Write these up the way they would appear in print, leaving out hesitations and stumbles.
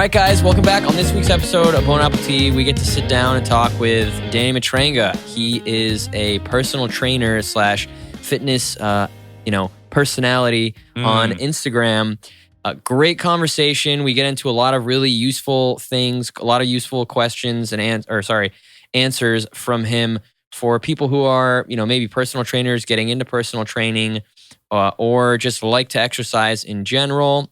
right, guys, welcome back. On this week's episode of Bon Appetit, we get to sit down and talk with Danny Matranga. He is a personal trainer slash fitness, personality on Instagram. Great conversation. We get into a lot of really useful things, a lot of useful questions and answers from him for people who are, maybe personal trainers getting into personal training or just like to exercise in general.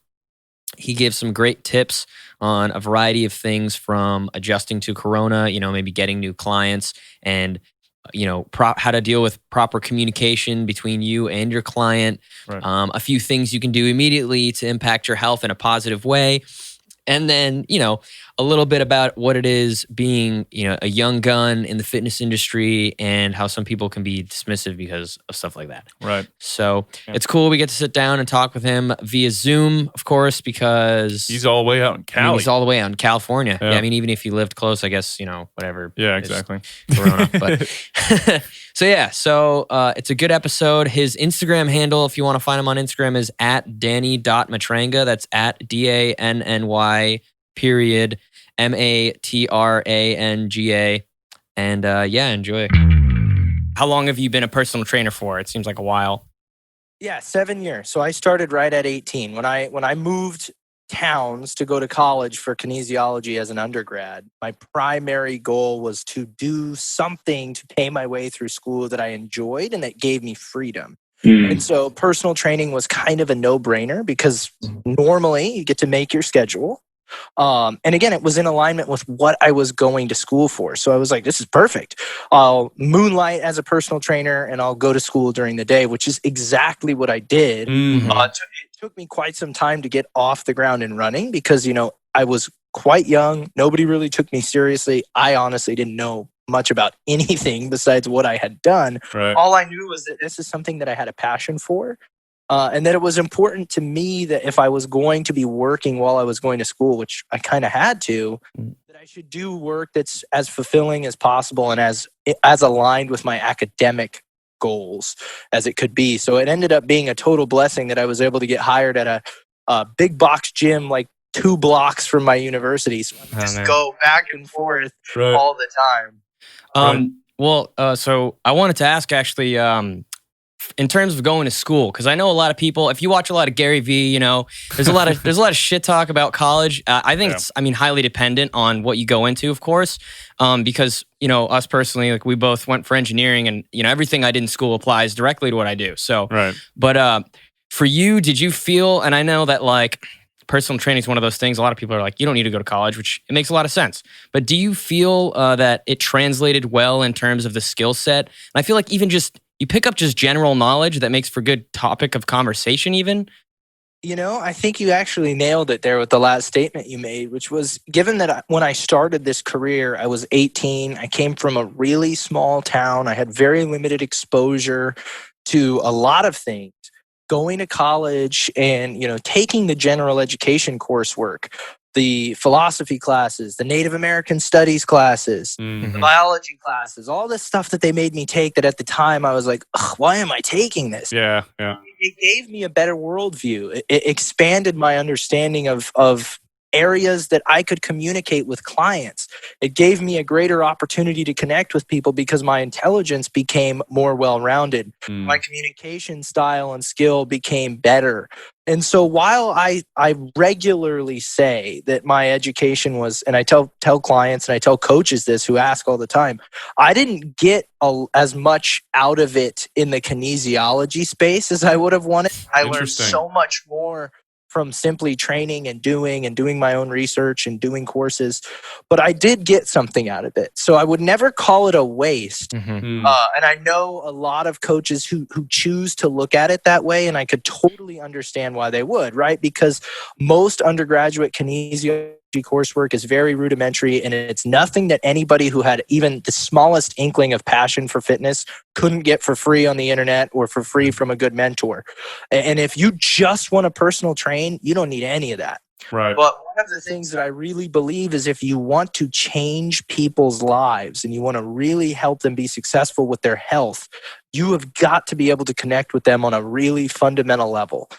He gives some great tips on a variety of things from adjusting to Corona, maybe getting new clients and, how to deal with proper communication between you and your client. Right. A few things you can do immediately to impact your health in a positive way. And then, a little bit about what it is being, a young gun in the fitness industry and how some people can be dismissive because of stuff like that. Right. So It's cool. We get to sit down and talk with him via Zoom, of course, because he's all the way out in Cali. he's all the way out in California. Yeah. Even if you lived close, I guess, whatever. Yeah, exactly. Corona. But So it's a good episode. His Instagram handle, if you want to find him on Instagram, is @danny.matranga. That's @DANNY _MATRANGA. And enjoy. How long have you been a personal trainer for? It seems like a while. Yeah, 7 years. So I started right at 18. When I moved towns to go to college for kinesiology as an undergrad, my primary goal was to do something to pay my way through school that I enjoyed and that gave me freedom. And so personal training was kind of a no-brainer because normally you get to make your schedule. And again, it was in alignment with what I was going to school for. So I was like, this is perfect. I'll moonlight as a personal trainer and I'll go to school during the day, which is exactly what I did. It took me quite some time to get off the ground and running because, I was quite young. Nobody really took me seriously. I honestly didn't know much about anything besides what I had done. Right. All I knew was that this is something that I had a passion for. And that it was important to me that if I was going to be working while I was going to school, which I kind of had to, that I should do work that's as fulfilling as possible and as aligned with my academic goals as it could be. So it ended up being a total blessing that I was able to get hired at a big box gym like 2 blocks from my university. So I could just go back and forth all the time. So I wanted to ask actually, in terms of going to school, because I know a lot of people, if you watch a lot of Gary Vee, there's a lot of shit talk about college. I think it's highly dependent on what you go into, of course, because us personally, like we both went for engineering, and everything I did in school applies directly to what I do. So, right. But for you, did you feel? And I know that like personal training is one of those things. A lot of people are like, you don't need to go to college, which it makes a lot of sense. But do you feel that it translated well in terms of the skill set? And I feel like even just you pick up just general knowledge that makes for good topic of conversation even. I think you actually nailed it there with the last statement you made, which was given that when I started this career, I was 18. I came from a really small town. I had very limited exposure to a lot of things. Going to college and, taking the general education coursework, the philosophy classes, the Native American studies classes, the biology classes, all this stuff that they made me take that at the time I was like, why am I taking this? Yeah. It gave me a better worldview. It expanded my understanding of areas that I could communicate with clients. It gave me a greater opportunity to connect with people because my intelligence became more well-rounded. My communication style and skill became better. And so while I regularly say that my education was, and I tell clients and I tell coaches this who ask all the time, I didn't get as much out of it in the kinesiology space as I would have wanted. I learned so much more from simply training and doing my own research and doing courses. But I did get something out of it. So I would never call it a waste. And I know a lot of coaches who choose to look at it that way, and I could totally understand why they would, right? Because most undergraduate kinesiology coursework is very rudimentary, and it's nothing that anybody who had even the smallest inkling of passion for fitness couldn't get for free on the internet or for free from a good mentor. And if you just want to personal train, you don't need any of that. Right. But one of the things that I really believe is if you want to change people's lives and you want to really help them be successful with their health, you have got to be able to connect with them on a really fundamental level.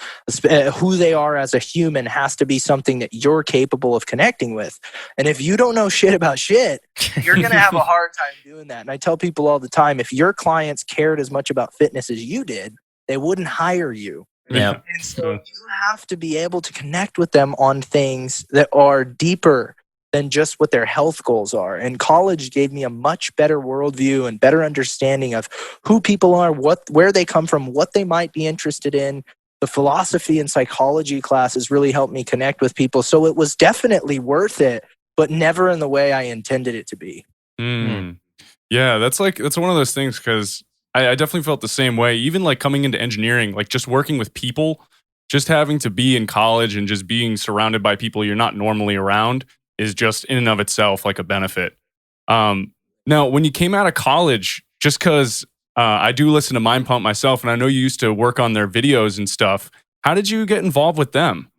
Who they are as a human has to be something that you're capable of connecting with. And if you don't know shit about shit, you're going to have a hard time doing that. And I tell people all the time, if your clients cared as much about fitness as you did, they wouldn't hire you. Yeah. And so you have to be able to connect with them on things that are deeper than just what their health goals are. And college gave me a much better worldview and better understanding of who people are, where they come from, what they might be interested in. The philosophy and psychology classes really helped me connect with people. So it was definitely worth it, but never in the way I intended it to be. Yeah, that's one of those things because I definitely felt the same way. Even like coming into engineering, like just working with people, just having to be in college and just being surrounded by people you're not normally around is just in and of itself like a benefit. Now, when you came out of college, just because I do listen to Mind Pump myself, and I know you used to work on their videos and stuff, how did you get involved with them?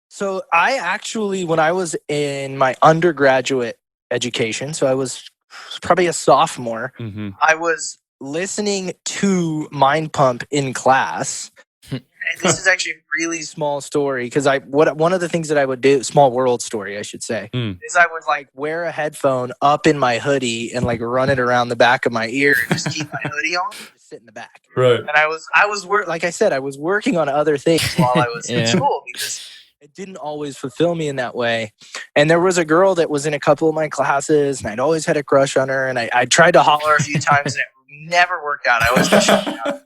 So I actually, when I was in my undergraduate education, so I was probably a sophomore, I was listening to Mind Pump in class. And this is actually a really small story because one of the things that I would do, small world story, I should say, is I would like wear a headphone up in my hoodie and like run it around the back of my ear and just keep my hoodie on and just sit in the back. Right. And I was like I said, I was working on other things while I was in school because it didn't always fulfill me in that way. And there was a girl that was in a couple of my classes and I'd always had a crush on her. And I tried to holler a few times and it never worked out. I always got shut down.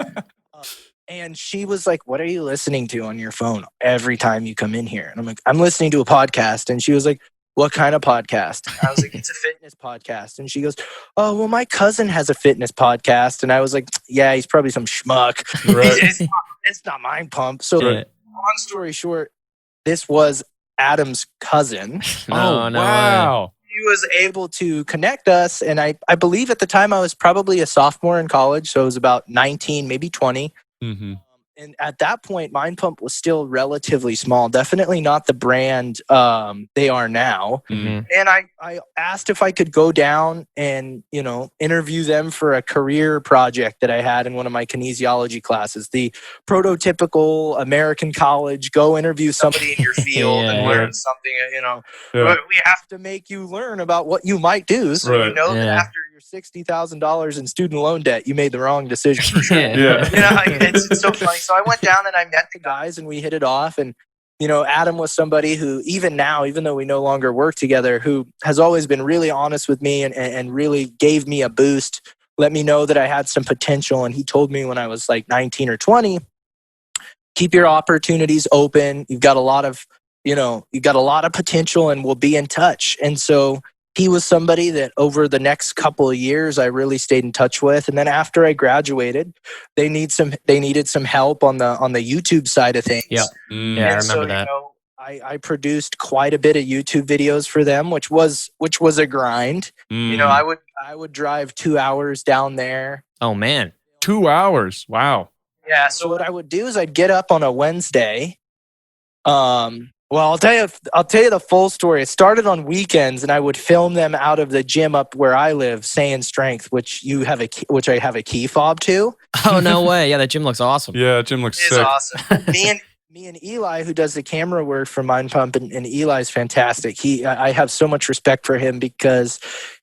And she was like, "What are you listening to on your phone every time you come in here?" And I'm like, "I'm listening to a podcast." And she was like, "What kind of podcast?" And I was like, "It's a fitness podcast." And she goes, "Oh, well, my cousin has a fitness podcast." And I was like, "Yeah, he's probably some schmuck. Right. It's not Mind Pump." So long story short, this was Adam's cousin. No wow. way. He was able to connect us. And I believe at the time I was probably a sophomore in college. So I was about 19, maybe 20. And at that point, Mind Pump was still relatively small, definitely not the brand they are now. And I asked if I could go down and, interview them for a career project that I had in one of my kinesiology classes, the prototypical American college, go interview somebody in your field and learn something, we have to make you learn about what you might do. So you know that after $60,000 in student loan debt, you made the wrong decision for sure. It's so funny. So I went down and I met the guys and we hit it off. And, Adam was somebody who even now, even though we no longer work together, who has always been really honest with me and really gave me a boost, let me know that I had some potential. And he told me when I was like 19 or 20, keep your opportunities open. You've got a lot of potential and we'll be in touch. And so he was somebody that over the next couple of years I really stayed in touch with. And then after I graduated, they needed some help on the YouTube side of things. Yeah, I remember that. I produced quite a bit of YouTube videos for them, which was a grind. I would drive 2 hours down there. Oh man, 2 hours! Wow. Yeah. So what I would do is I'd get up on a Wednesday. Well, I'll tell you the full story. It started on weekends, and I would film them out of the gym up where I live, Saying Strength, which I have a key fob to. Oh no way! Yeah, that gym looks awesome. Yeah, gym looks sick. Awesome. Me and Eli, who does the camera work for Mind Pump, and Eli's fantastic. I have so much respect for him because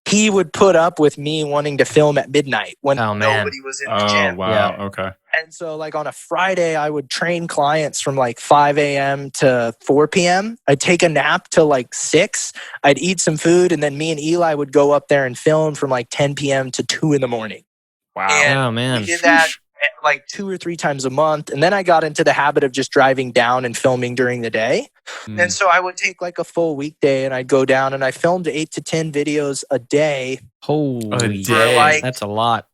he would put up with me wanting to film at midnight when nobody was in the gym. Oh wow! Yeah. Okay. And so like on a Friday, I would train clients from like 5 a.m. to 4 p.m. I'd take a nap till like 6. I'd eat some food. And then me and Eli would go up there and film from like 10 p.m. to 2 in the morning. Wow. Oh, man. We did that like 2 or 3 times a month. And then I got into the habit of just driving down and filming during the day. And so I would take like a full weekday and I'd go down and I filmed 8 to 10 videos a day. Holy day. That's a lot.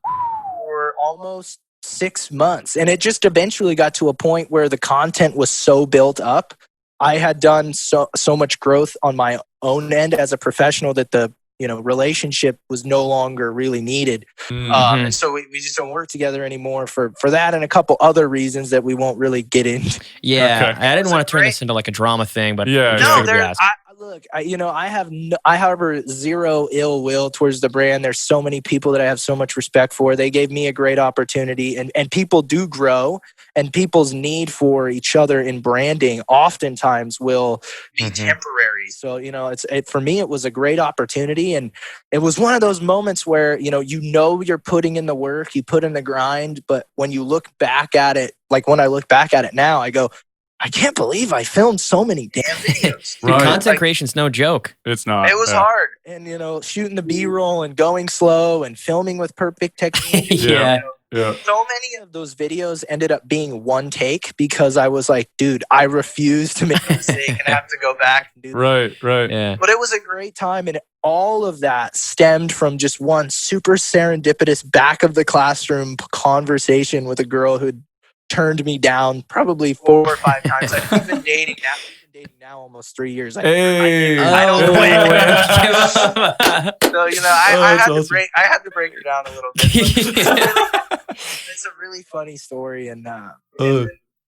For almost 6 months. And it just eventually got to a point where the content was so built up. I had done so much growth on my own end as a professional that the relationship was no longer really needed. And so we just don't work together anymore for that and a couple other reasons that we won't really get into. Yeah. Okay. I didn't want to turn this into like a drama thing, but yeah. Look, I harbor zero ill will towards the brand. There's so many people that I have so much respect for. They gave me a great opportunity, and people do grow, and people's need for each other in branding oftentimes will be temporary. So, for me, it was a great opportunity, and it was one of those moments where, you're putting in the work, you put in the grind, but when you look back at it, like when I look back at it now, I go, I can't believe I filmed so many damn videos. Dude, content creation's no joke. It's not. It was hard. And, shooting the B-roll and going slow and filming with perfect technique. Yeah. So many of those videos ended up being one take because I was like, dude, I refuse to make a mistake and have to go back and do that. Right. Yeah. But it was a great time. And all of that stemmed from just one super serendipitous back of the classroom conversation with a girl who'd turned me down probably 4 or 5 times. I've been dating now almost 3 years. I don't quit. So I had to break her down a little bit. It's a really funny story, and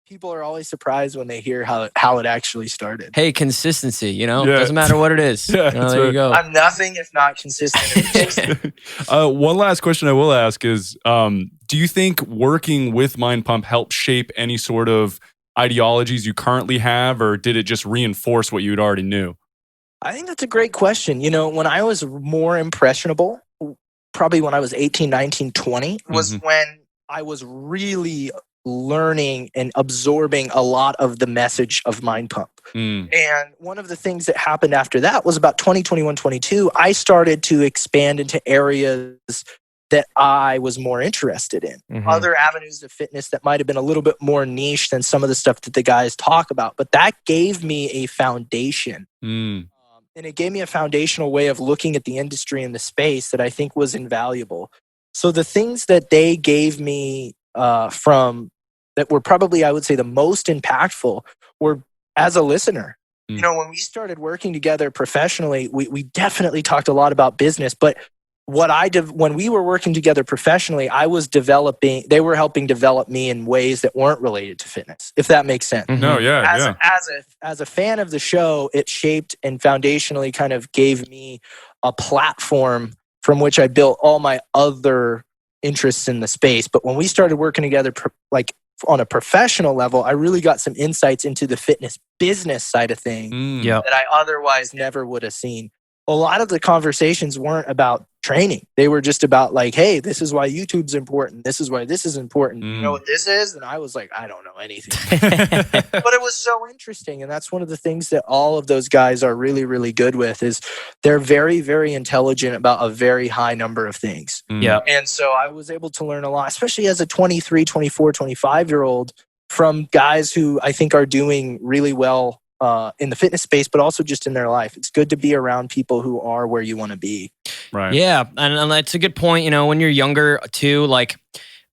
people are always surprised when they hear how it actually started. Hey, consistency, doesn't matter what it is. There you go. I'm nothing if not consistent. One last question I will ask is, do you think working with Mind Pump helped shape any sort of ideologies you currently have, or did it just reinforce what you already knew? I think that's a great question. When I was more impressionable, probably when I was 18, 19, 20, was when I was really learning and absorbing a lot of the message of Mind Pump. And one of the things that happened after that was about 2021, 22, I started to expand into areas that I was more interested in. Other avenues of fitness that might have been a little bit more niche than some of the stuff that the guys talk about. But that gave me a foundation. And it gave me a foundational way of looking at the industry and the space that I think was invaluable. So the things that they gave me from that were probably, I would say, the most impactful were as a listener. When we started working together professionally, we definitely talked a lot about business, but when we were working together professionally, they were helping develop me in ways that weren't related to fitness, if that makes sense. No, yeah. As a fan of the show, it shaped and foundationally kind of gave me a platform from which I built all my other interests in the space. But when we started working together, like on a professional level, I really got some insights into the fitness business side of things that I otherwise never would have seen. A lot of the conversations weren't about training. They were just about like, hey, this is why YouTube's important. This is why this is important. You know what this is? And I was like, I don't know anything. But it was so interesting. And that's one of the things that all of those guys are really, really good with is they're very, very intelligent about a very high number of things. And so I was able to learn a lot, especially as a 23, 24, 25-year-old from guys who I think are doing really well in the fitness space, but also just in their life. It's good to be around people who are where you want to be. Right. Yeah. And that's a good point. When you're younger too, like,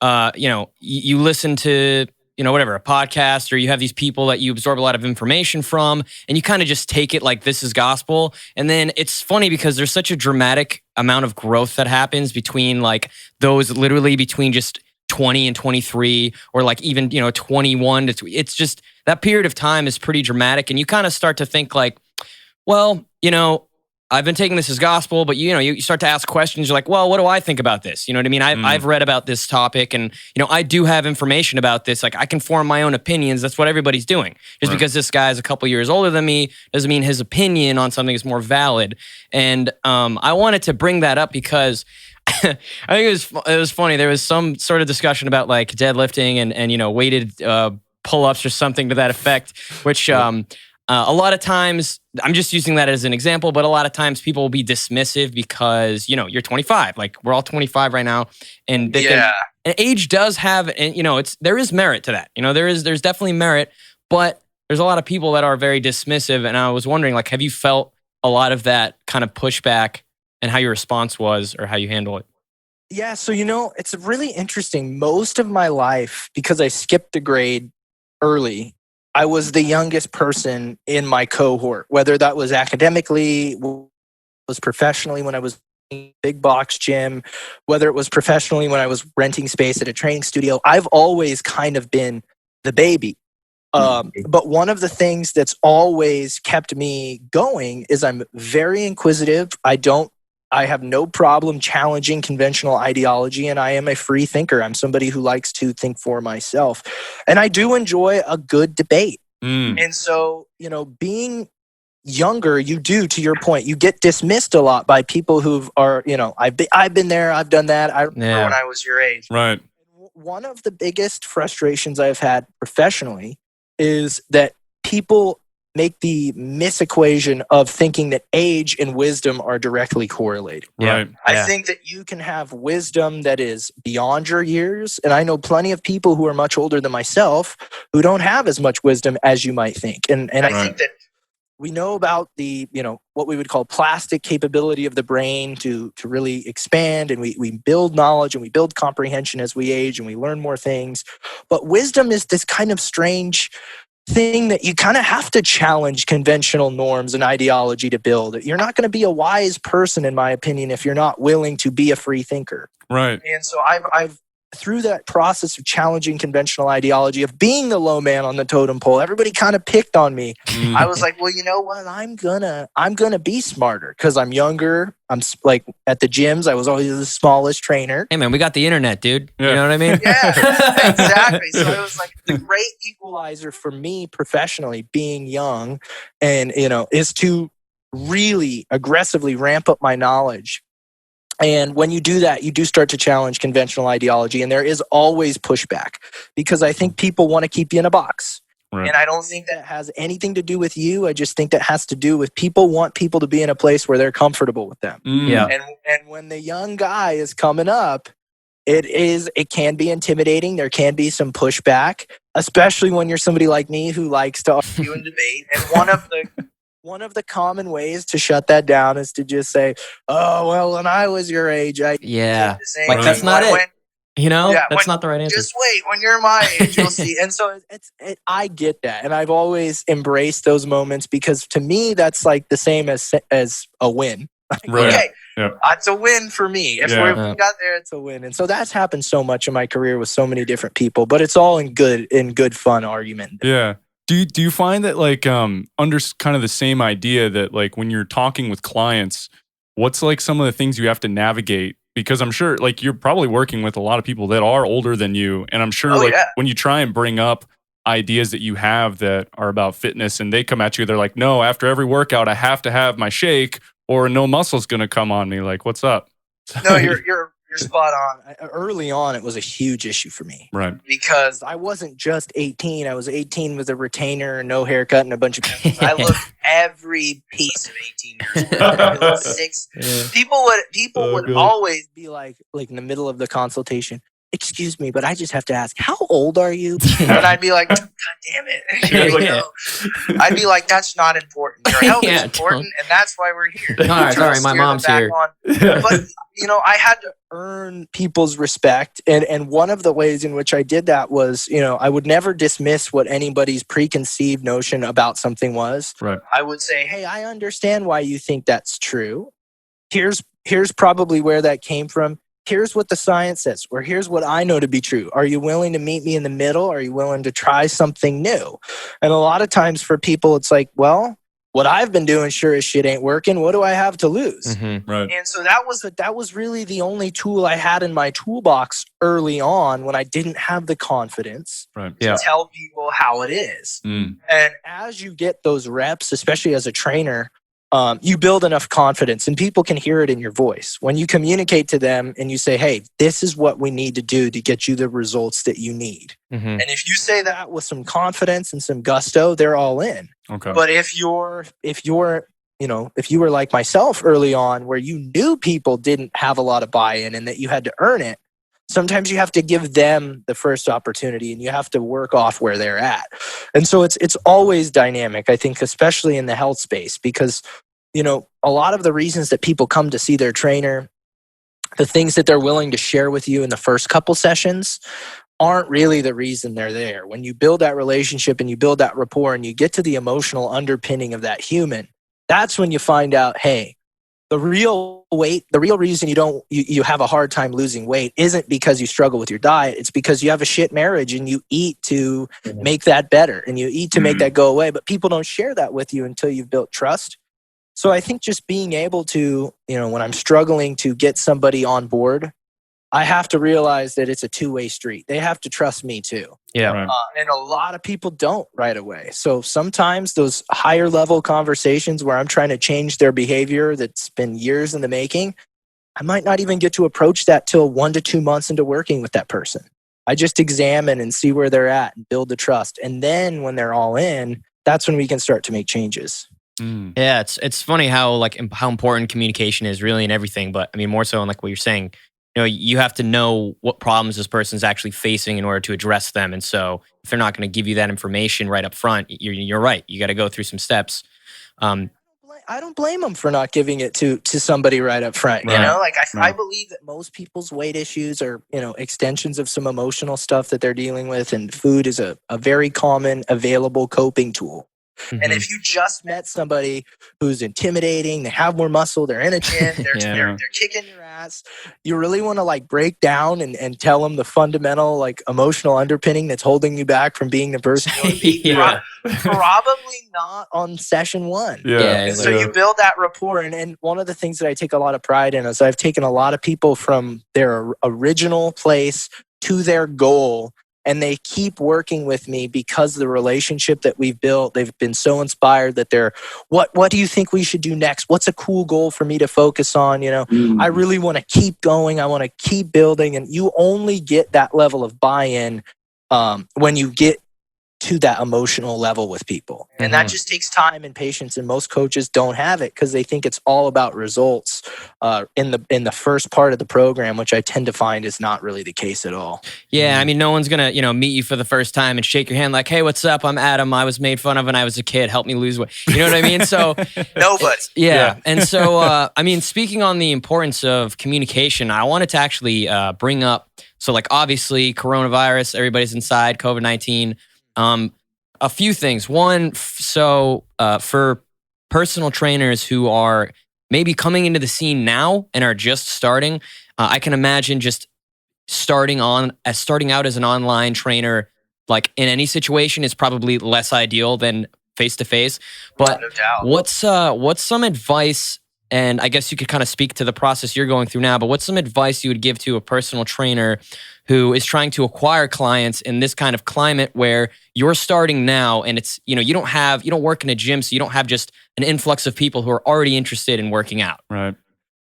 you listen to, whatever, a podcast, or you have these people that you absorb a lot of information from, and you kind of just take it like this is gospel. And then it's funny because there's such a dramatic amount of growth that happens between like those literally between just 20 and 23, or like even, 21 to, it's just that period of time is pretty dramatic. And you kind of start to think like, well, I've been taking this as gospel, but you start to ask questions. You're like, well, what do I think about this? You know what I mean? I've read about this topic, and I do have information about this. Like I can form my own opinions. That's what everybody's doing. Just because this guy's a couple years older than me doesn't mean his opinion on something is more valid. And I wanted to bring that up because I think it was funny. There was some sort of discussion about like deadlifting and weighted pull-ups or something to that effect, which a lot of times, I'm just using that as an example, but a lot of times people will be dismissive because, you're 25. Like we're all 25 right now. And they think, and age does have, and there is merit to that. There's definitely merit, but there's a lot of people that are very dismissive. And I was wondering, like, have you felt a lot of that kind of pushback and how your response was or how you handle it? Yeah. So, it's really interesting. Most of my life, because I skipped a grade early, I was the youngest person in my cohort, whether that was academically, was professionally when I was in a big box gym, whether it was professionally when I was renting space at a training studio. I've always kind of been the baby. But one of the things that's always kept me going is I'm very inquisitive. I have no problem challenging conventional ideology, and I am a free thinker. I'm somebody who likes to think for myself. And I do enjoy a good debate. And so, being younger, you do, to your point, you get dismissed a lot by people who are, I've been there, I've done that. I remember when I was your age. Right. One of the biggest frustrations I've had professionally is that people make the misequation of thinking that age and wisdom are directly correlated. Right. I think that you can have wisdom that is beyond your years. And I know plenty of people who are much older than myself who don't have as much wisdom as you might think. And I think that we know about the, what we would call plastic capability of the brain to really expand, and we build knowledge and we build comprehension as we age and we learn more things. But wisdom is this kind of strange thing that you kind of have to challenge conventional norms and ideology to build. You're not going to be a wise person, in my opinion, if you're not willing to be a free thinker. Right. And so I've through that process of challenging conventional ideology, of being the low man on the totem pole, everybody kind of picked on me. I was like, well, you know what? I'm gonna be smarter because I'm younger. I'm like at the gyms, I was always the smallest trainer. Hey man, we got the internet, dude. Yeah. You know what I mean? Yeah, exactly. So it was like the great equalizer for me professionally, being young, and is to really aggressively ramp up my knowledge. And when you do that, you do start to challenge conventional ideology. And there is always pushback because I think people want to keep you in a box. Right. And I don't think that has anything to do with you. I just think that has to do with people want people to be in a place where they're comfortable with them. Yeah. And when the young guy is coming up, it can be intimidating. There can be some pushback, especially when you're somebody like me who likes to argue and debate. And one of the common ways to shut that down is to just say, "Oh, well, when I was your age, I did the same like that's not it." That's not the right answer. Just wait. When you're my age, you'll see. And so I get that, and I've always embraced those moments because to me, that's like the same as a win. Right. Okay, it's a win for me. If we got there, it's a win. And so that's happened so much in my career with so many different people, but it's all in good fun argument. Yeah. Do you find that like under kind of the same idea that like when you're talking with clients, what's like some of the things you have to navigate? Because I'm sure like you're probably working with a lot of people that are older than you, and I'm sure when you try and bring up ideas that you have that are about fitness and they come at you, they're like, no, after every workout I have to have my shake or no muscle's gonna come on me. Like, what's up? No, you're spot on. Early on, it was a huge issue for me. Right. Because I wasn't just 18. I was 18 with a retainer, no haircut, and a bunch of pencils. I looked every piece of 18 years old. Six. Yeah. People would always be like in the middle of the consultation, "Excuse me, but I just have to ask, how old are you?" And I'd be like, "God damn it." I'd be like, "That's not important. Your health is important, and that's why we're here." Sorry, my mom's here. But, I had to earn people's respect. And one of the ways in which I did that was, I would never dismiss what anybody's preconceived notion about something was. Right. I would say, "Hey, I understand why you think that's true. Here's probably where that came from. Here's what the science says, or here's what I know to be true. Are you willing to meet me in the middle? Are you willing to try something new?" And a lot of times for people, it's like, well, what I've been doing sure as shit ain't working. What do I have to lose? Mm-hmm. Right. And so that was really the only tool I had in my toolbox early on when I didn't have the confidence to tell people how it is. And as you get those reps, especially as a trainer, you build enough confidence and people can hear it in your voice. When you communicate to them and you say, "Hey, this is what we need to do to get you the results that you need." Mm-hmm. And if you say that with some confidence and some gusto, they're all in. Okay. But if you were like myself early on where you knew people didn't have a lot of buy-in and that you had to earn it, sometimes you have to give them the first opportunity and you have to work off where they're at. And so it's always dynamic, I think, especially in the health space, because, a lot of the reasons that people come to see their trainer, the things that they're willing to share with you in the first couple sessions aren't really the reason they're there. When you build that relationship and you build that rapport and you get to the emotional underpinning of that human, that's when you find out, hey, the real weight, the real reason you have a hard time losing weight isn't because you struggle with your diet. It's because you have a shit marriage and you eat to make that better and you eat to make that go away. But people don't share that with you until you've built trust. So I think just being able to, when I'm struggling to get somebody on board, I have to realize that it's a two-way street. They have to trust me too. Yeah. Right. And a lot of people don't right away. So sometimes those higher level conversations where I'm trying to change their behavior that's been years in the making, I might not even get to approach that till 1 to 2 months into working with that person. I just examine and see where they're at and build the trust. And then when they're all in, that's when we can start to make changes. Yeah, it's funny how how important communication is really in everything, but I mean more so in like what you're saying. You have to know what problems this person's actually facing in order to address them. And so if they're not going to give you that information right up front, you're right. You got to go through some steps. I don't blame them for not giving it to somebody right up front. Right. I believe that most people's weight issues are, extensions of some emotional stuff that they're dealing with. And food is a very common available coping tool. Mm-hmm. And if you just met somebody who's intimidating, they have more muscle, they're in a gym, they're kicking your ass, you really want to break down and tell them the fundamental emotional underpinning that's holding you back from being the person you want to be. Probably not on session one. So you build that rapport. And one of the things that I take a lot of pride in is I've taken a lot of people from their original place to their goal. And they keep working with me because of the relationship that we've built. They've been so inspired that they're, what do you think we should do next? What's a cool goal for me to focus on? I really want to keep going. I want to keep building. And you only get that level of buy-in when you get to that emotional level with people. And that just takes time and patience. And most coaches don't have it because they think it's all about results in the first part of the program, which I tend to find is not really the case at all. Yeah, I mean, no one's going to, meet you for the first time and shake your hand like, hey, what's up? I'm Adam. I was made fun of when I was a kid. Help me lose weight. You know what I mean? So nobody. Yeah. And so, I mean, speaking on the importance of communication, I wanted to actually bring up, so obviously coronavirus, everybody's inside, COVID-19. A few things. One, for personal trainers who are maybe coming into the scene now and are just starting, I can imagine just starting out as an online trainer, in any situation, is probably less ideal than face to face. But no doubt. What's some advice? And I guess you could kind of speak to the process you're going through now, but what's some advice you would give to a personal trainer who is trying to acquire clients in this kind of climate where you're starting now and it's, you don't work in a gym, so you don't have just an influx of people who are already interested in working out. Right.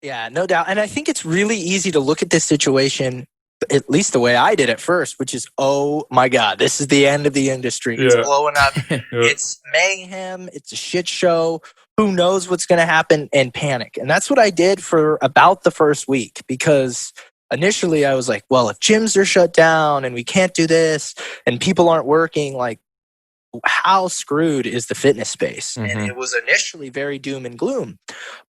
Yeah, no doubt. And I think it's really easy to look at this situation, at least the way I did at first, which is, oh my God, this is the end of the industry. It's blowing up. It's mayhem. It's a shit show. Who knows what's going to happen, and panic. And that's what I did for about the first week, because initially I was like, well, if gyms are shut down and we can't do this and people aren't working, how screwed is the fitness space? Mm-hmm. And it was initially very doom and gloom.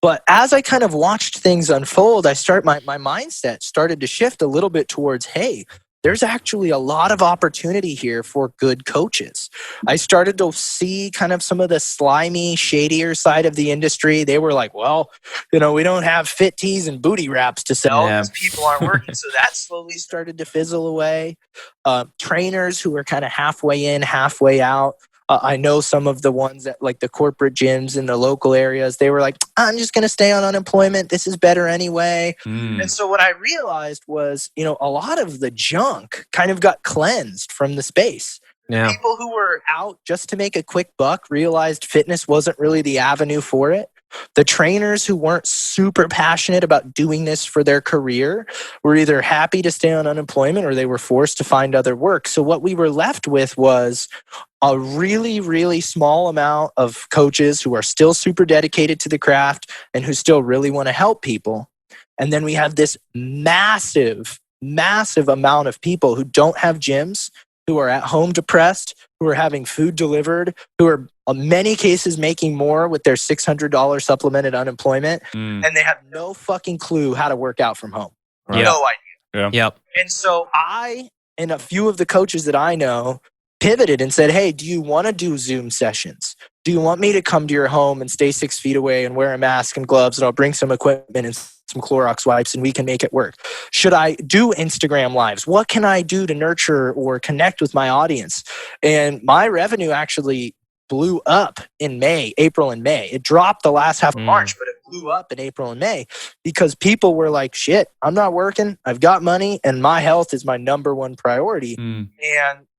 But as I kind of watched things unfold, my mindset started to shift a little bit towards, hey, there's actually a lot of opportunity here for good coaches. I started to see kind of some of the slimy, shadier side of the industry. They were like, well, we don't have fit tees and booty wraps to sell because people aren't working. So that slowly started to fizzle away. Trainers who were kind of halfway in, halfway out. I know some of the ones that the corporate gyms in the local areas, they were like, I'm just going to stay on unemployment. This is better anyway. And so what I realized was, a lot of the junk kind of got cleansed from the space. Yeah. People who were out just to make a quick buck realized fitness wasn't really the avenue for it. The trainers who weren't super passionate about doing this for their career were either happy to stay on unemployment or they were forced to find other work. So what we were left with was a really, really small amount of coaches who are still super dedicated to the craft and who still really want to help people. And then we have this massive amount of people who don't have gyms, who are at home depressed, who are having food delivered, who are in many cases making more with their $600 supplemented unemployment, and they have no fucking clue how to work out from home. Right. No idea. Yep. And so I, and a few of the coaches that I know, pivoted and said, hey, do you want to do Zoom sessions? Do you want me to come to your home and stay 6 feet away and wear a mask and gloves, and I'll bring some equipment and some Clorox wipes and we can make it work. Should I do Instagram lives? What can I do to nurture or connect with my audience? And my revenue actually blew up in April and May. It dropped the last half of March, but it blew up in April and May because people were like, shit, I'm not working. I've got money and my health is my number one priority. And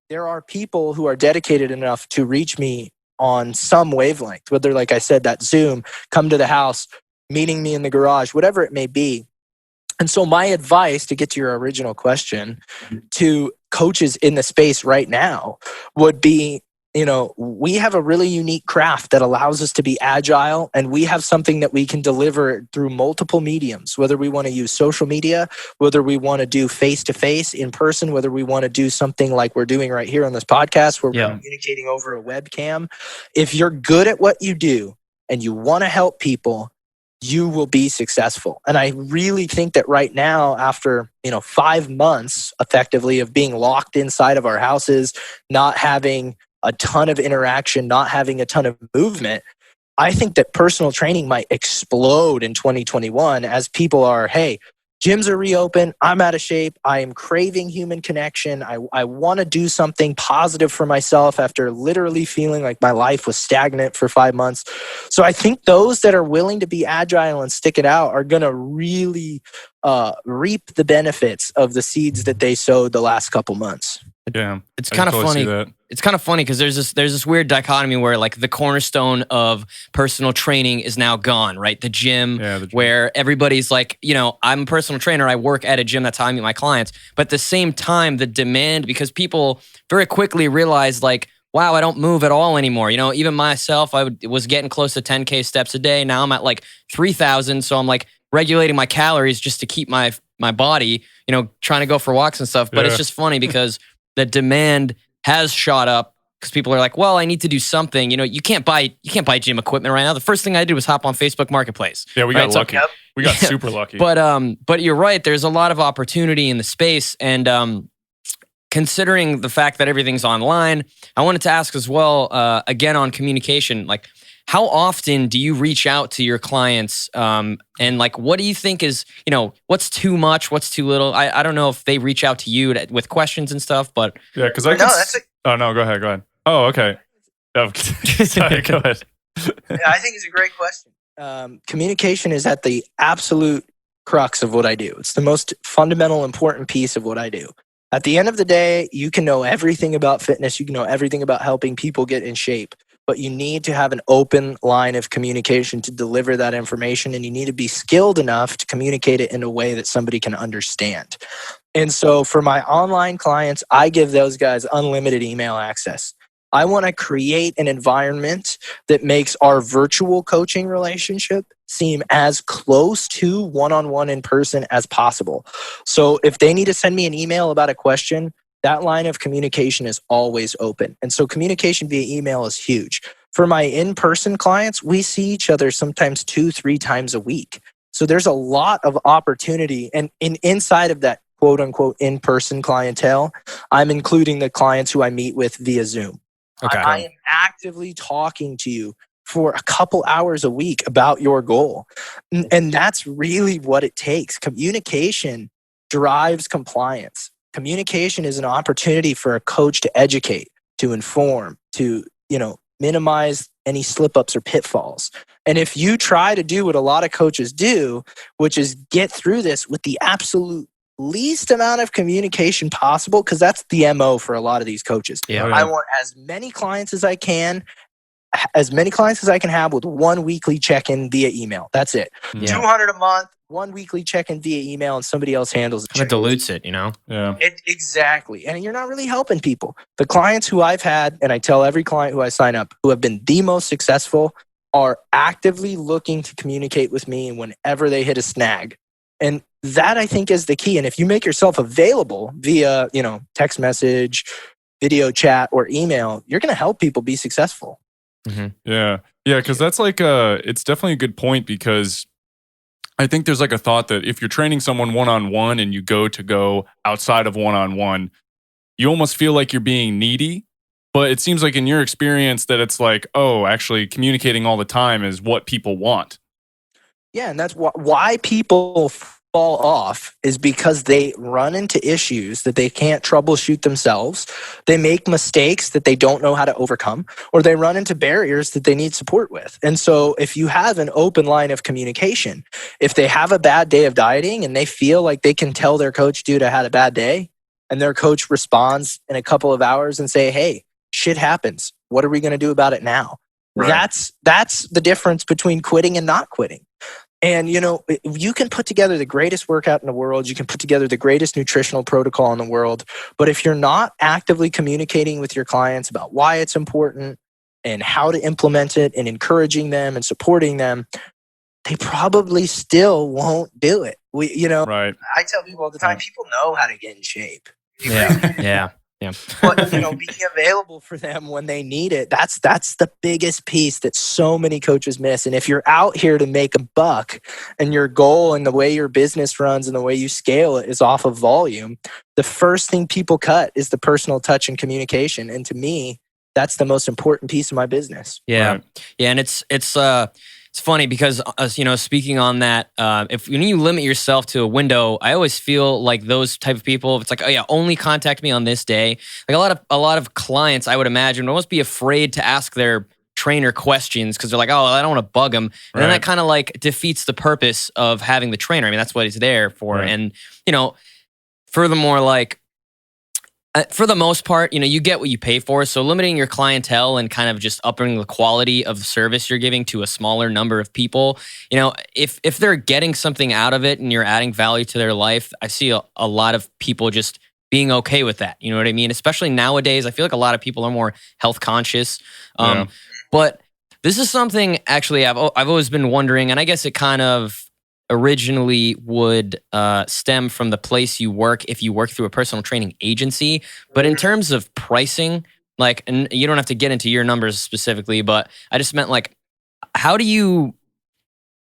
there are people who are dedicated enough to reach me on some wavelength, whether, like I said, that Zoom, come to the house, meeting me in the garage, whatever it may be. And so my advice, to get to your original question, to coaches in the space right now would be, we have a really unique craft that allows us to be agile, and we have something that we can deliver through multiple mediums, whether we want to use social media, whether we want to do face-to-face in person, whether we want to do something like we're doing right here on this podcast where we're communicating over a webcam. If you're good at what you do and you want to help people, you will be successful. And I really think that right now, after 5 months effectively of being locked inside of our houses, not having a ton of interaction, not having a ton of movement, I think that personal training might explode in 2021 as people are, hey, gyms are reopened. I'm out of shape. I am craving human connection. I want to do something positive for myself after literally feeling like my life was stagnant for 5 months. So I think those that are willing to be agile and stick it out are going to really reap the benefits of the seeds that they sowed the last couple months. Yeah, it's kind of funny. It's kind of funny because there's this weird dichotomy where like the cornerstone of personal training is now gone, right? The gym, where everybody's like, I'm a personal trainer. I work at a gym. That's how I meet my clients. But at the same time, the demand, because people very quickly realize like, wow, I don't move at all anymore. Even myself, I was getting close to 10K steps a day. Now I'm at like 3,000. So I'm like regulating my calories just to keep my body, trying to go for walks and stuff. But it's just funny because the demand has shot up because people are like, well, I need to do something. You can't buy gym equipment right now. The first thing I did was hop on Facebook Marketplace. Yeah, we got lucky. We got super lucky. But you're right. There's a lot of opportunity in the space. And considering the fact that everything's online, I wanted to ask as well, again, on communication, like how often do you reach out to your clients? And like, what do you think is, what's too much? What's too little? I don't know if they reach out to you with questions and stuff, but. Yeah, because oh, no, go ahead. Oh, okay. Sorry, go ahead. Yeah, I think it's a great question. Communication is at the absolute crux of what I do. It's the most fundamental, important piece of what I do. At the end of the day, you can know everything about fitness. You can know everything about helping people get in shape, but you need to have an open line of communication to deliver that information, and you need to be skilled enough to communicate it in a way that somebody can understand. And so for my online clients, I give those guys unlimited email access. I want to create an environment that makes our virtual coaching relationship seem as close to one-on-one in person as possible. So if they need to send me an email about a question, that line of communication is always open. And so communication via email is huge. For my in-person clients, we see each other sometimes 2-3 times a week. So there's a lot of opportunity. And inside of that quote unquote in-person clientele, I'm including the clients who I meet with via Zoom. Okay. I am actively talking to you for a couple hours a week about your goal. And that's really what it takes. Communication drives compliance. Communication is an opportunity for a coach to educate, to inform, to, minimize any slip-ups or pitfalls. And if you try to do what a lot of coaches do, which is get through this with the absolute least amount of communication possible, because that's the MO for a lot of these coaches. Yeah. I want as many clients as I can have with one weekly check-in via email. That's it. Yeah. 200 a month, one weekly check-in via email, and somebody else handles it. Kind of dilutes it, Yeah. Exactly. And you're not really helping people. The clients who I've had, and I tell every client who I sign up, who have been the most successful, are actively looking to communicate with me whenever they hit a snag. And that, I think, is the key. And if you make yourself available via, text message, video chat, or email, you're going to help people be successful. Mm-hmm. Yeah. Yeah. Because that's like it's definitely a good point, because I think there's like a thought that if you're training someone one-on-one and you go outside of one-on-one, you almost feel like you're being needy. But it seems like in your experience that it's like, oh, actually communicating all the time is what people want. Yeah, and that's why people fall off is because they run into issues that they can't troubleshoot themselves. They make mistakes that they don't know how to overcome, or they run into barriers that they need support with. And so if you have an open line of communication, if they have a bad day of dieting and they feel like they can tell their coach, dude, I had a bad day, and their coach responds in a couple of hours and say, hey, shit happens. What are we going to do about it now? Right. That's the difference between quitting and not quitting. And, you can put together the greatest workout in the world. You can put together the greatest nutritional protocol in the world. But if you're not actively communicating with your clients about why it's important and how to implement it and encouraging them and supporting them, they probably still won't do it. Right. I tell people all the time, people know how to get in shape. Yeah. But being available for them when they need it, that's the biggest piece that so many coaches miss. And if you're out here to make a buck and your goal and the way your business runs and the way you scale it is off of volume, the first thing people cut is the personal touch and communication. And to me, that's the most important piece of my business. Yeah. Right. Yeah. And it's funny because, speaking on that, if when you limit yourself to a window, I always feel like those type of people, if it's like, oh yeah, only contact me on this day. Like a lot of clients, I would imagine, would almost be afraid to ask their trainer questions because they're like, oh, I don't want to bug them. And then that kind of like defeats the purpose of having the trainer. I mean, that's what he's there for. Right. And, furthermore, like, for the most part, you get what you pay for. So limiting your clientele and kind of just upping the quality of the service you're giving to a smaller number of people, if they're getting something out of it and you're adding value to their life, I see a lot of people just being okay with that. You know what I mean? Especially nowadays, I feel like a lot of people are more health conscious. But this is something actually I've always been wondering, and I guess it kind of originally would stem from the place you work if you work through a personal training agency. But in terms of pricing, like, and you don't have to get into your numbers specifically, but I just meant like, how do you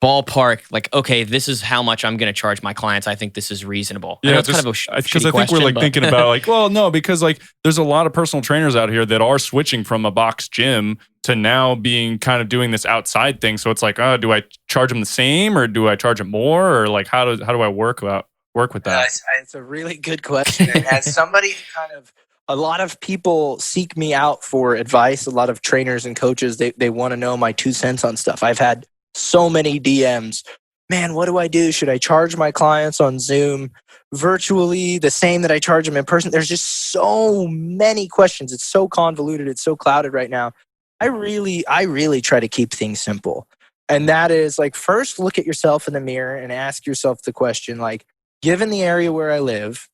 ballpark, like, okay, this is how much I'm going to charge my clients. I think this is reasonable. Yeah, I know it's kind of a because I think we're like thinking about like, well, no, because like there's a lot of personal trainers out here that are switching from a box gym to now being kind of doing this outside thing. So it's like, do I charge them the same or do I charge them more, or like how do I work with that? It's a really good question. And as somebody who a lot of people seek me out for advice. A lot of trainers and coaches, they want to know my 2 cents on stuff. I've had so many DMs. Man, what do I do? Should I charge my clients on Zoom virtually the same that I charge them in person? There's just so many questions. It's so convoluted. It's so clouded right now. I really try to keep things simple. And that is like, first look at yourself in the mirror and ask yourself the question, like, given the area where I live,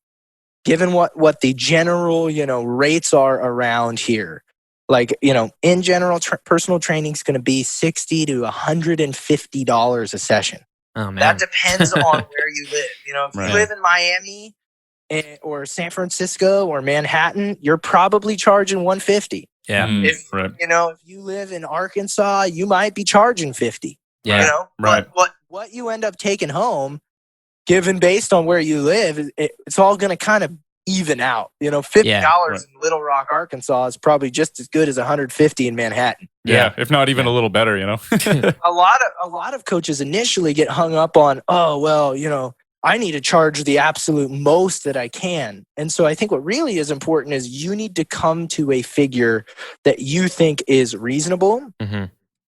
given what the general, rates are around here, like, in general, personal training is going to be $60 to $150 a session. Oh, man. That depends on where you live. If Right. you live in Miami or San Francisco or Manhattan, you're probably charging $150. Yeah. If you live in Arkansas, you might be charging $50. Yeah. Right. But what you end up taking home, given based on where you live, it's all going to kind of even out. $50 in Little Rock, Arkansas is probably just as good as $150 in Manhattan. Yeah, if not even a little better, A lot of coaches initially get hung up on, oh, well, I need to charge the absolute most that I can. And so I think what really is important is you need to come to a figure that you think is reasonable,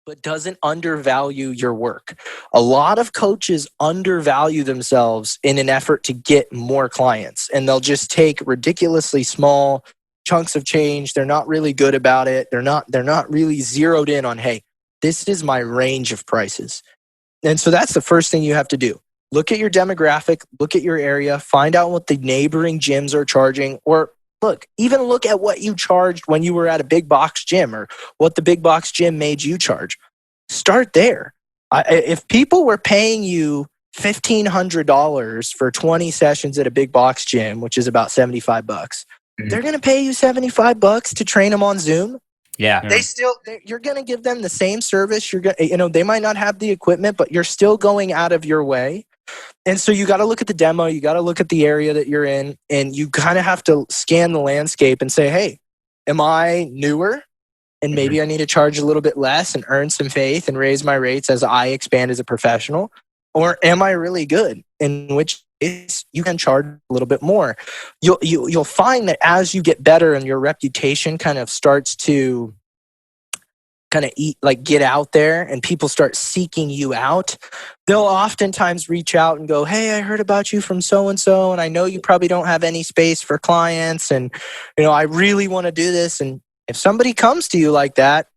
but doesn't undervalue your work. A lot of coaches undervalue themselves in an effort to get more clients, and they'll just take ridiculously small chunks of change. They're not really good about it. They're not really zeroed in on, hey, this is my range of prices. And so that's the first thing you have to do. Look at your demographic, look at your area, find out what the neighboring gyms are charging, or even look at what you charged when you were at a big box gym or what the big box gym made you charge. Start there. If people were paying you $1,500 for 20 sessions at a big box gym, which is about $75, they're going to pay you $75 to train them on Zoom. Yeah. You're going to give them the same service. They might not have the equipment, but you're still going out of your way. And so you got to look at the demo, you got to look at the area that you're in, and you kind of have to scan the landscape and say, hey, am I newer? And maybe I need to charge a little bit less and earn some faith and raise my rates as I expand as a professional. or am I really good? In which case you can charge a little bit more. You'll find that as you get better and your reputation kind of starts to get out there and people start seeking you out, they'll oftentimes reach out and go, hey, I heard about you from so and so, and I know you probably don't have any space for clients, and I really want to do this. And if somebody comes to you like that,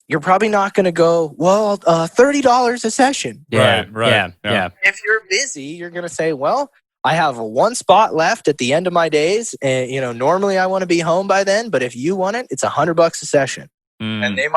you're probably not going to go, well, $30 a session. Yeah, Right. yeah. If you're busy, you're going to say, well, I have one spot left at the end of my days, and normally I want to be home by then, but if you want it, it's $100 a session. And they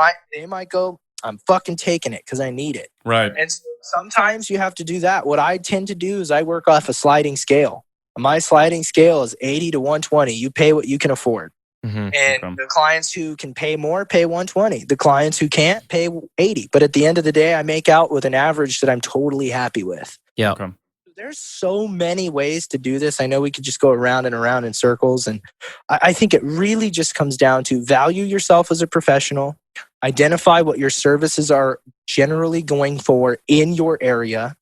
might go, I'm fucking taking it because I need it. Right. And so sometimes you have to do that. What I tend to do is I work off a sliding scale. My sliding scale is 80 to 120. You pay what you can afford. Mm-hmm. And the clients who can pay more pay 120. The clients who can't pay 80. But at the end of the day, I make out with an average that I'm totally happy with. Yeah. Okay. There's so many ways to do this. I know we could just go around and around in circles. And I think it really just comes down to value yourself as a professional, identify what your services are generally going for in your area,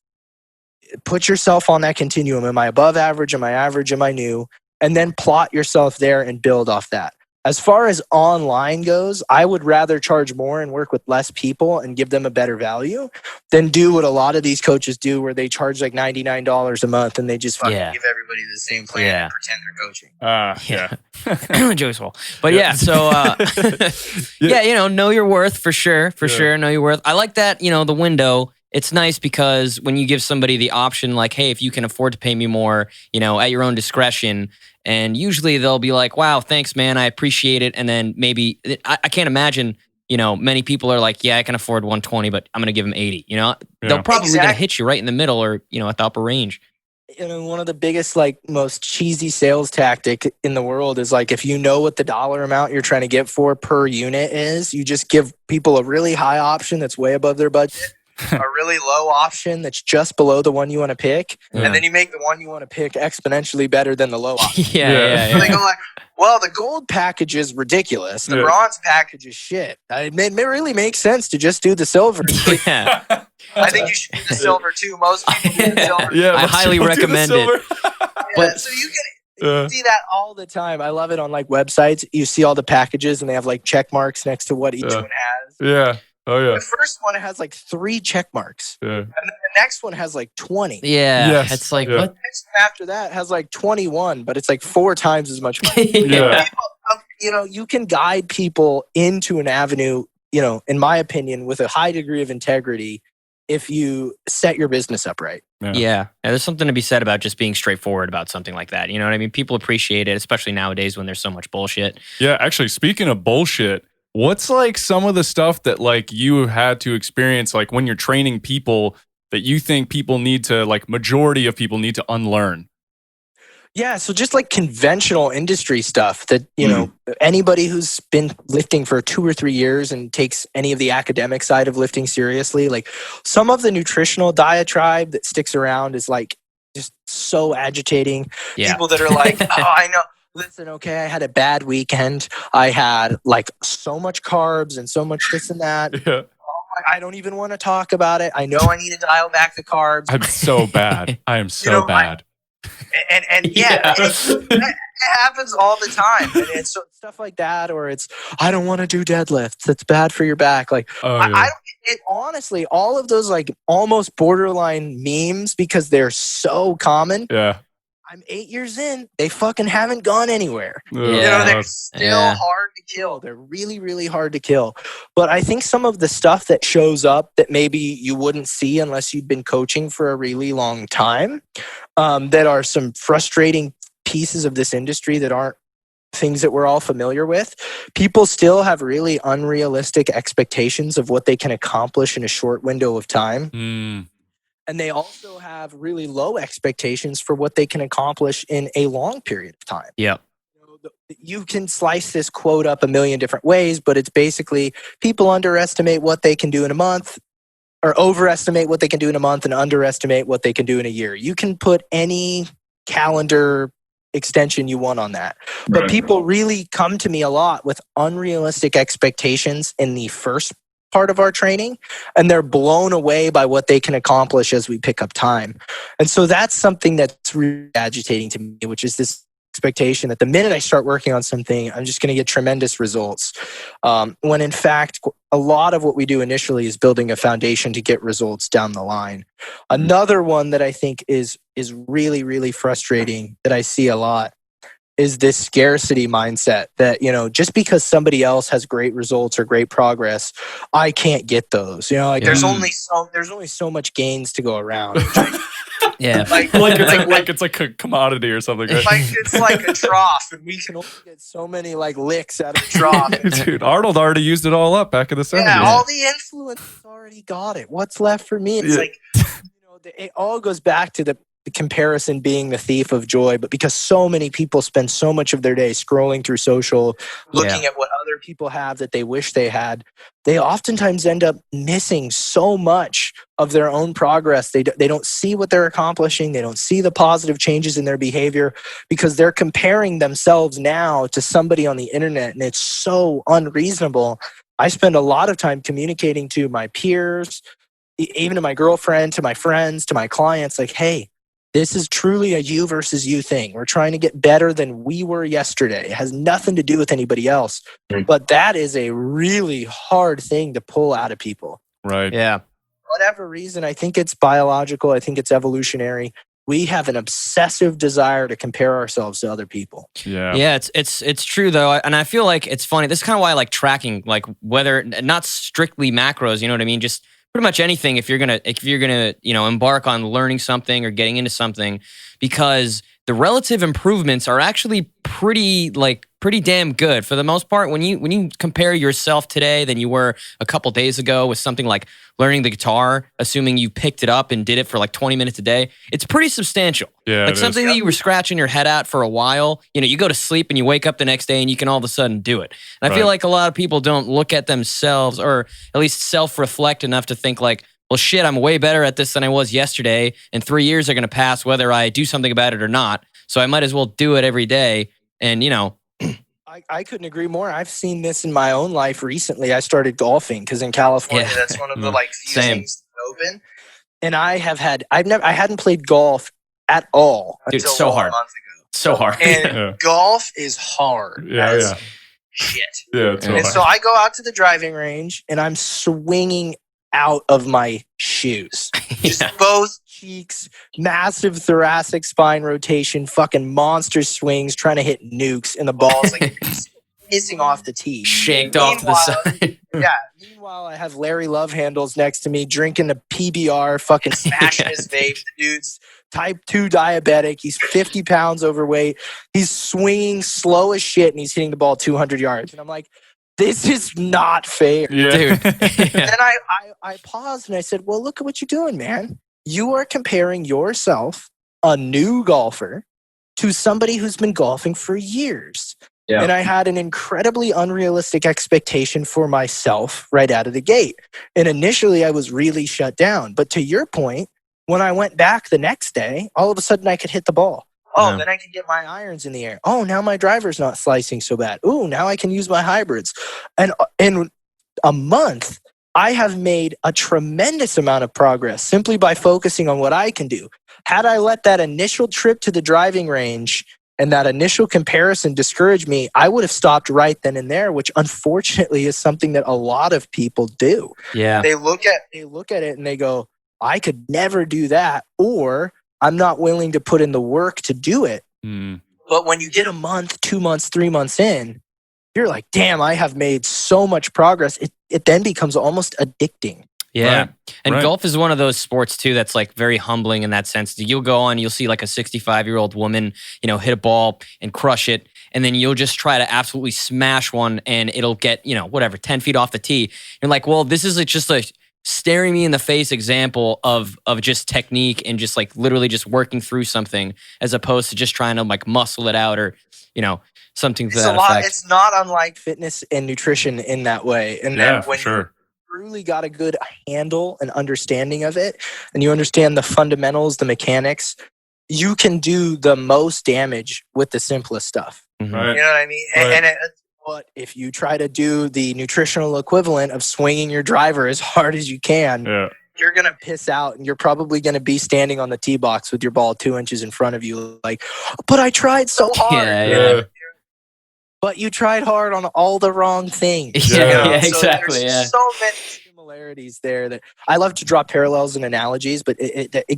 put yourself on that continuum. Am I above average? Am I average? Am I new? And then plot yourself there and build off that. As far as online goes, I would rather charge more and work with less people and give them a better value than do what a lot of these coaches do, where they charge like $99 a month and they just fucking give everybody the same plan and pretend they're coaching. Joyful. But so know your worth for sure. Know your worth. I like that, the window. It's nice because when you give somebody the option, like, hey, if you can afford to pay me more, at your own discretion, and usually they'll be like, wow, thanks, man, I appreciate it. And then maybe, I can't imagine, many people are like, yeah, I can afford 120, but I'm going to give them 80. They'll probably going to hit you right in the middle or, at the upper range. One of the biggest, most cheesy sales tactic in the world is if you know what the dollar amount you're trying to get for per unit is, you just give people a really high option that's way above their budget. A really low option that's just below the one you want to pick, and then you make the one you want to pick exponentially better than the low option. Yeah. So they go well, the gold package is ridiculous. The bronze package is shit. It really makes sense to just do the silver. Yeah. I think you should do the silver too. Most people do the silver. Yeah, I highly recommend it. But so you can see that all the time. I love it on websites. You see all the packages and they have check marks next to what each one has. Yeah. Oh yeah. The first one has 3 check marks. Yeah. And then the next one has 20. Yeah. Yes. It's what? The next one after that has 21, but it's 4 times as much money. Yeah. People, you can guide people into an avenue, in my opinion, with a high degree of integrity if you set your business up right. Yeah. There's something to be said about just being straightforward about something like that. You know what I mean? People appreciate it, especially nowadays when there's so much bullshit. Yeah. Actually, speaking of bullshit, what's some of the stuff that you had to experience when you're training people that you think people need to majority of people need to unlearn? Yeah, so just conventional industry stuff that, anybody who's been lifting for 2 or 3 years and takes any of the academic side of lifting seriously, some of the nutritional diatribe that sticks around is just so agitating. Yeah. People that are oh, I know. Listen, okay, I had a bad weekend. I had so much carbs and so much this and that. Yeah. I don't even want to talk about it. I know I need to dial back the carbs. I'm so bad. I am so bad. It happens all the time. And it's stuff like that, or it's, I don't want to do deadlifts. It's bad for your back. Honestly, all of those almost borderline memes, because they're so common. Yeah. I'm 8 years in. They fucking haven't gone anywhere. Yeah. They're still hard to kill. They're really, really hard to kill. But I think some of the stuff that shows up that maybe you wouldn't see unless you'd been coaching for a really long time, that are some frustrating pieces of this industry that aren't things that we're all familiar with. People still have really unrealistic expectations of what they can accomplish in a short window of time. And they also have really low expectations for what they can accomplish in a long period of time. Yeah. You can slice this quote up a million different ways, but it's basically people underestimate what they can do in a month, or overestimate what they can do in a month and underestimate what they can do in a year. You can put any calendar extension you want on that. But people really come to me a lot with unrealistic expectations in the first part of our training, and they're blown away by what they can accomplish as we pick up time. And so that's something that's really agitating to me, which is this expectation that the minute I start working on something, I'm just going to get tremendous results. When in fact, a lot of what we do initially is building a foundation to get results down the line. Another one that I think is really, really frustrating that I see a lot is this scarcity mindset that, just because somebody else has great results or great progress, I can't get those. There's only so much gains to go around. Yeah, like it's like a commodity or something. Right? It's like a trough, and we can only get so many licks out of the trough. Dude, Arnold already used it all up back in the 70s. Yeah, all the influencers already got it. What's left for me? It's it all goes back to the comparison being the thief of joy, but because so many people spend so much of their day scrolling through social, looking at what other people have that they wish they had, they oftentimes end up missing so much of their own progress. They don't see what they're accomplishing. They don't see the positive changes in their behavior because they're comparing themselves now to somebody on the internet, and it's so unreasonable. I spend a lot of time communicating to my peers, even to my girlfriend, to my friends, to my clients, like, hey, this is truly a you versus you thing. We're trying to get better than we were yesterday. It has nothing to do with anybody else. But that is a really hard thing to pull out of people. Right. Yeah. For whatever reason, I think it's biological. I think it's evolutionary. We have an obsessive desire to compare ourselves to other people. Yeah. Yeah, it's true though. And I feel like it's funny. This is kind of why I like tracking, like whether not strictly macros, you know what I mean? Just pretty much anything if you're gonna embark on learning something or getting into something, because the relative improvements are actually pretty damn good for the most part. When you compare yourself today than you were a couple days ago with something like learning the guitar, assuming you picked it up and did it for 20 minutes a day, it's pretty substantial. Yeah, something that you were scratching your head at for a while. You go to sleep and you wake up the next day and you can all of a sudden do it. And I feel like a lot of people don't look at themselves, or at least self-reflect enough to think like, well, shit, I'm way better at this than I was yesterday, and 3 years are going to pass whether I do something about it or not. So I might as well do it every day. And, I couldn't agree more. I've seen this in my own life recently. I started golfing because in California, that's one of the few things open. And I hadn't played golf at all until so hard. a month ago. So hard. And golf is hard. Yeah. Shit. Yeah. It's hard. So I go out to the driving range and I'm swinging out of my shoes. Just both cheeks, massive thoracic spine rotation, fucking monster swings, trying to hit nukes, and the ball's hissing off the tee. Shaked off to the side. Yeah. Meanwhile, I have Larry Love handles next to me, drinking a PBR, fucking smashing his vape. The dude's type 2 diabetic. He's 50 pounds overweight. He's swinging slow as shit, and he's hitting the ball 200 yards. And I'm like, this is not fair. Yeah. Dude. And then I paused and I said, well, look at what you're doing, man. You are comparing yourself, a new golfer, to somebody who's been golfing for years. Yeah. And I had an incredibly unrealistic expectation for myself right out of the gate. And initially I was really shut down. But to your point, when I went back the next day, all of a sudden I could hit the ball. Oh, then I can get my irons in the air. Oh, now my driver's not slicing so bad. Ooh, now I can use my hybrids. And in a month, I have made a tremendous amount of progress simply by focusing on what I can do. Had I let that initial trip to the driving range and that initial comparison discourage me, I would have stopped right then and there, which unfortunately is something that a lot of people do. Yeah. They look at it and they go, I could never do that, or I'm not willing to put in the work to do it. But when you get a month, 2 months, 3 months in, you're like, damn, I have made so much progress. It then becomes almost addicting. Yeah. Right. And golf is one of those sports too that's very humbling in that sense. You'll go on, you'll see a 65-year-old woman, hit a ball and crush it. And then you'll just try to absolutely smash one and it'll get, 10 feet off the tee. You're like, well, this is just a staring me in the face example of just technique and just literally just working through something, as opposed to just trying to muscle it out or something to that effect. It's not unlike fitness and nutrition in that way. And then when you truly got a good handle and understanding of it, and you understand the fundamentals, the mechanics, you can do the most damage with the simplest stuff. Mm-hmm. Right. You know what I mean? Right. And But if you try to do the nutritional equivalent of swinging your driver as hard as you can, you're going to piss out, and you're probably going to be standing on the tee box with your ball 2 inches in front of you like, but I tried so hard. Yeah. But you tried hard on all the wrong things. Yeah, exactly. So there's so many similarities there that I love to draw parallels and analogies, but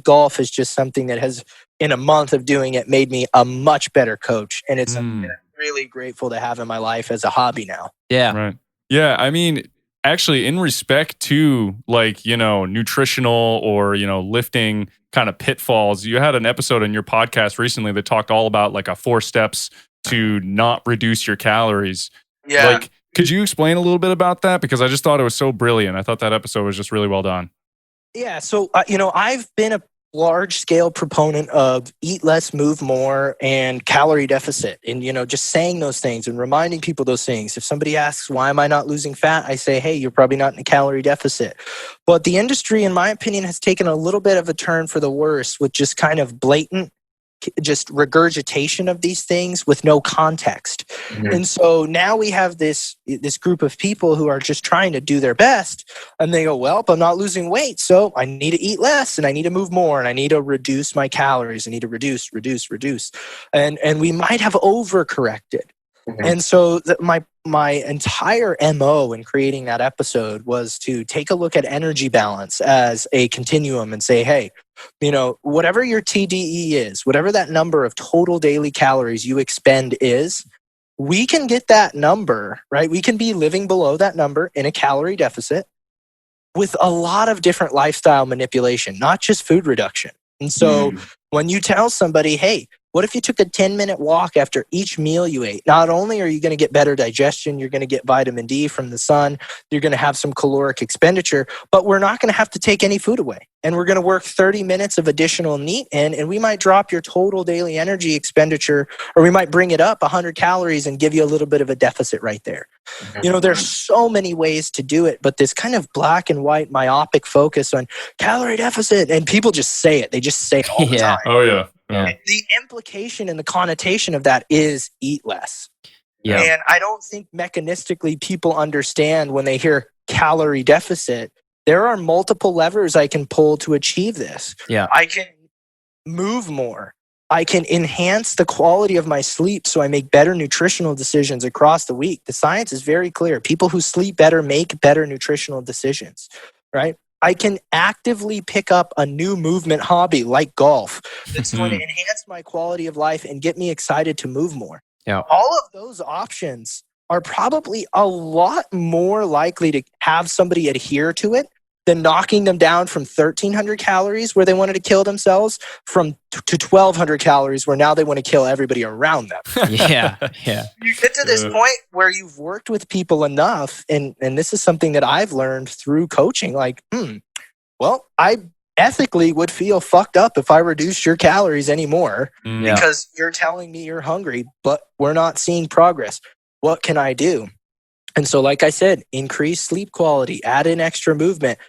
golf is just something that has, in a month of doing it, made me a much better coach. And it's something that I'm really grateful to have in my life as a hobby now. Yeah. Right. Yeah. I mean, actually, in respect to like, nutritional or, lifting kind of pitfalls, you had an episode in your podcast recently that talked all about like a 4 steps to not reduce your calories. Yeah. Like, could you explain a little bit about that? Because I just thought it was so brilliant. I thought that episode was just really well done. Yeah. So, I've been a large scale proponent of eat less, move more, and calorie deficit. And, just saying those things and reminding people those things. If somebody asks, why am I not losing fat? I say, hey, you're probably not in a calorie deficit. But the industry, in my opinion, has taken a little bit of a turn for the worse with just kind of blatant just regurgitation of these things with no context. Mm-hmm. And so now we have this group of people who are just trying to do their best, and they go, well, I'm not losing weight, so I need to eat less, and I need to move more, and I need to reduce my calories. I need to reduce. And we might have overcorrected. Mm-hmm. And so my entire MO in creating that episode was to take a look at energy balance as a continuum and say, hey, whatever your TDE is, whatever that number of total daily calories you expend is, we can get that number, right? We can be living below that number in a calorie deficit with a lot of different lifestyle manipulation, not just food reduction. And so when you tell somebody, hey, what if you took a 10-minute walk after each meal you ate? Not only are you going to get better digestion, you're going to get vitamin D from the sun, you're going to have some caloric expenditure, but we're not going to have to take any food away. And we're going to work 30 minutes of additional NEAT in, and we might drop your total daily energy expenditure, or we might bring it up 100 calories and give you a little bit of a deficit right there. There's so many ways to do it, but this kind of black and white myopic focus on calorie deficit, and people just say it. They just say it all the time. Oh, yeah. Yeah. The implication and the connotation of that is eat less. Yeah. And I don't think mechanistically people understand when they hear calorie deficit, there are multiple levers I can pull to achieve this. Yeah. I can move more. I can enhance the quality of my sleep so I make better nutritional decisions across the week. The science is very clear. People who sleep better make better nutritional decisions, right? I can actively pick up a new movement hobby like golf that's going to enhance my quality of life and get me excited to move more. Yeah. All of those options are probably a lot more likely to have somebody adhere to it than knocking them down from 1,300 calories where they wanted to kill themselves to 1,200 calories where now they want to kill everybody around them. Yeah. You get to this point where you've worked with people enough, and this is something that I've learned through coaching, like, well, I ethically would feel fucked up if I reduced your calories anymore because you're telling me you're hungry, but we're not seeing progress. What can I do? And so, like I said, increase sleep quality, add in extra movement,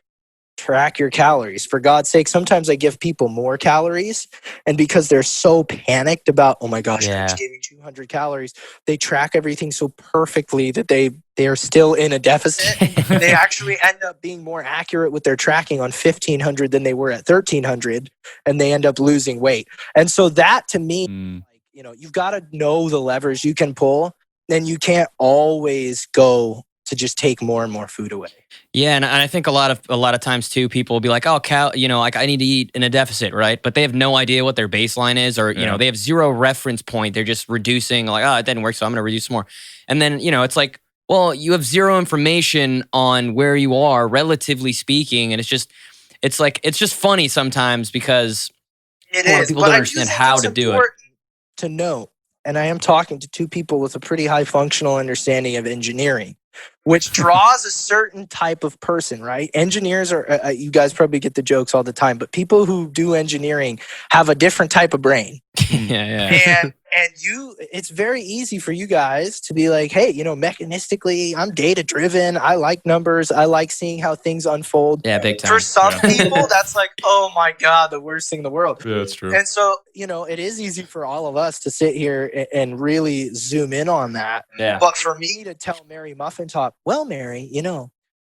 track your calories. For God's sake, sometimes I give people more calories, and because they're so panicked about, oh my gosh, I just gave me 200 calories, they track everything so perfectly that they are still in a deficit. They actually end up being more accurate with their tracking on 1,500 than they were at 1,300, and they end up losing weight. And so that, to me, you've got to know the levers you can pull, and you can't always go to just take more and more food away. Yeah, and I think a lot of times too, people will be like, "Oh, like I need to eat in a deficit, right?" But they have no idea what their baseline is, or they have zero reference point. They're just reducing, like, "Oh, it didn't work, so I'm going to reduce more." And then it's like, well, you have zero information on where you are, relatively speaking, and it's just funny sometimes because people don't understand how to do it. To note, and I am talking to two people with a pretty high functional understanding of engineering. which draws a certain type of person, right? Engineers are, you guys probably get the jokes all the time, but people who do engineering have a different type of brain. Yeah. And it's very easy for you guys to be like, hey, mechanistically, I'm data driven. I like numbers. I like seeing how things unfold. Yeah, big time. For some people, that's like, oh my God, the worst thing in the world. Yeah, that's true. And so, it is easy for all of us to sit here and really zoom in on that. Yeah. But for me to tell Mary Muffin Top, well, Mary,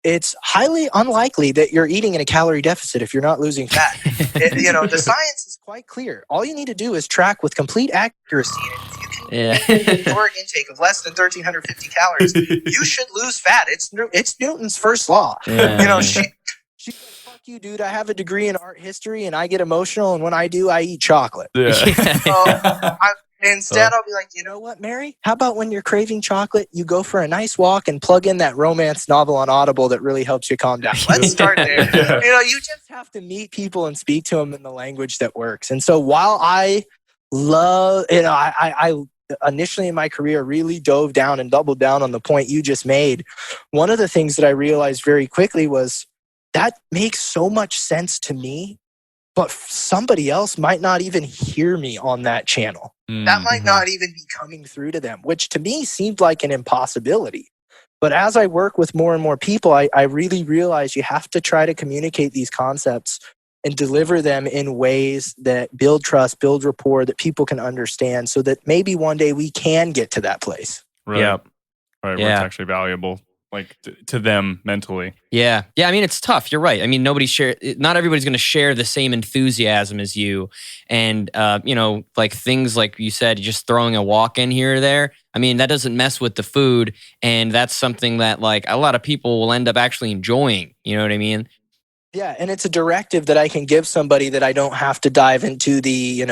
it's highly unlikely that you're eating in a calorie deficit if you're not losing fat. The science is quite clear. All you need to do is track with complete accuracy. And if you can get a caloric intake of less than 1,350 calories, you should lose fat. It's Newton's first law. Yeah. She's like, fuck you, dude. I have a degree in art history and I get emotional. And when I do, I eat chocolate. Yeah. Instead, I'll be like, you know what, Mary? How about when you're craving chocolate, you go for a nice walk and plug in that romance novel on Audible that really helps you calm down. Let's start there. You just have to meet people and speak to them in the language that works. And so while I love, I initially in my career really dove down and doubled down on the point you just made, one of the things that I realized very quickly was that makes so much sense to me, but somebody else might not even hear me on that channel. That might not even be coming through to them, which to me seemed like an impossibility. But as I work with more and more people, I really realize you have to try to communicate these concepts and deliver them in ways that build trust, build rapport, that people can understand, so that maybe one day we can get to that place. Right. Yep. Right. Where it's actually valuable, like to them mentally. Yeah. I mean, it's tough. You're right. I mean, not everybody's going to share the same enthusiasm as you. And, like things like you said, just throwing a walk in here or there. I mean, that doesn't mess with the food. And that's something that like a lot of people will end up actually enjoying. You know what I mean? Yeah. And it's a directive that I can give somebody that I don't have to dive into the,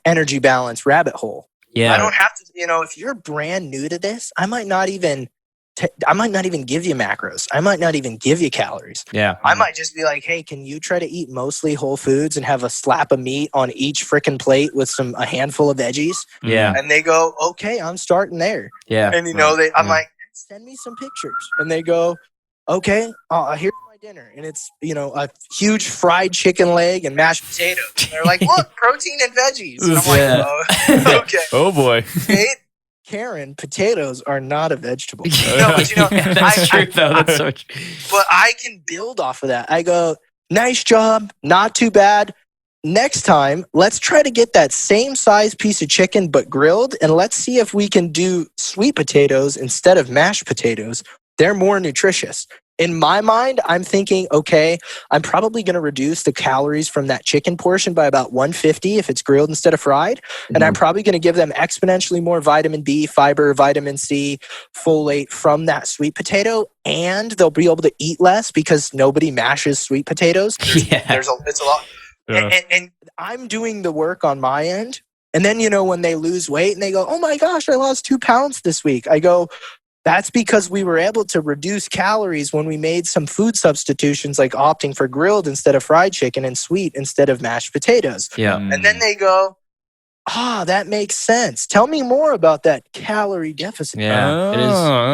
energy balance rabbit hole. Yeah. I don't have to, if you're brand new to this, I might not even give you macros. I might not even give you calories. Yeah. I might just be like, hey, can you try to eat mostly whole foods and have a slap of meat on each freaking plate with a handful of veggies? Yeah. And they go, okay, I'm starting there. Yeah. And I'm like, send me some pictures. And they go, okay, here's my dinner. And it's, a huge fried chicken leg and mashed potatoes. And they're like, look, protein and veggies. And I'm like, oh, okay. Oh boy. Karen, potatoes are not a vegetable. That's true, though. That's so true. But I can build off of that. I go, nice job, not too bad. Next time, let's try to get that same size piece of chicken but grilled, and let's see if we can do sweet potatoes instead of mashed potatoes. They're more nutritious. In my mind, I'm thinking, okay, I'm probably going to reduce the calories from that chicken portion by about 150 if it's grilled instead of fried. And I'm probably going to give them exponentially more vitamin B, fiber, vitamin C, folate from that sweet potato. And they'll be able to eat less because nobody mashes sweet potatoes. It's a lot. Yeah. And I'm doing the work on my end. And then, when they lose weight and they go, oh my gosh, I lost 2 pounds this week. I go, that's because we were able to reduce calories when we made some food substitutions, like opting for grilled instead of fried chicken and sweet instead of mashed potatoes. Yeah. And then they go, that makes sense. Tell me more about that calorie deficit. Yeah.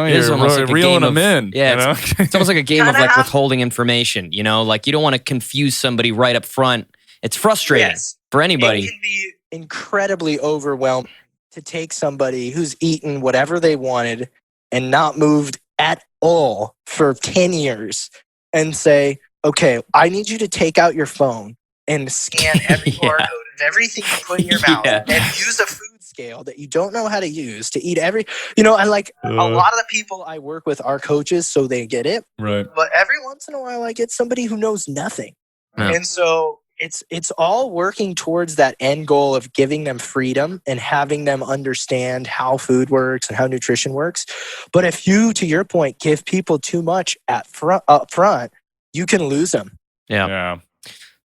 It is almost like reeling them in. Yeah. It's almost like a game of like withholding information, like you don't want to confuse somebody right up front. It's frustrating for anybody. It can be incredibly overwhelming to take somebody who's eaten whatever they wanted and not moved at all for 10 years and say, okay, I need you to take out your phone and scan every barcode of everything you put in your mouth and use a food scale that you don't know how to use to eat every, and like a lot of the people I work with are coaches, so they get it. Right. But every once in a while I get somebody who knows nothing. Yeah. And so it's all working towards that end goal of giving them freedom and having them understand how food works and how nutrition works. But if you, to your point, give people too much up front, you can lose them. Yeah.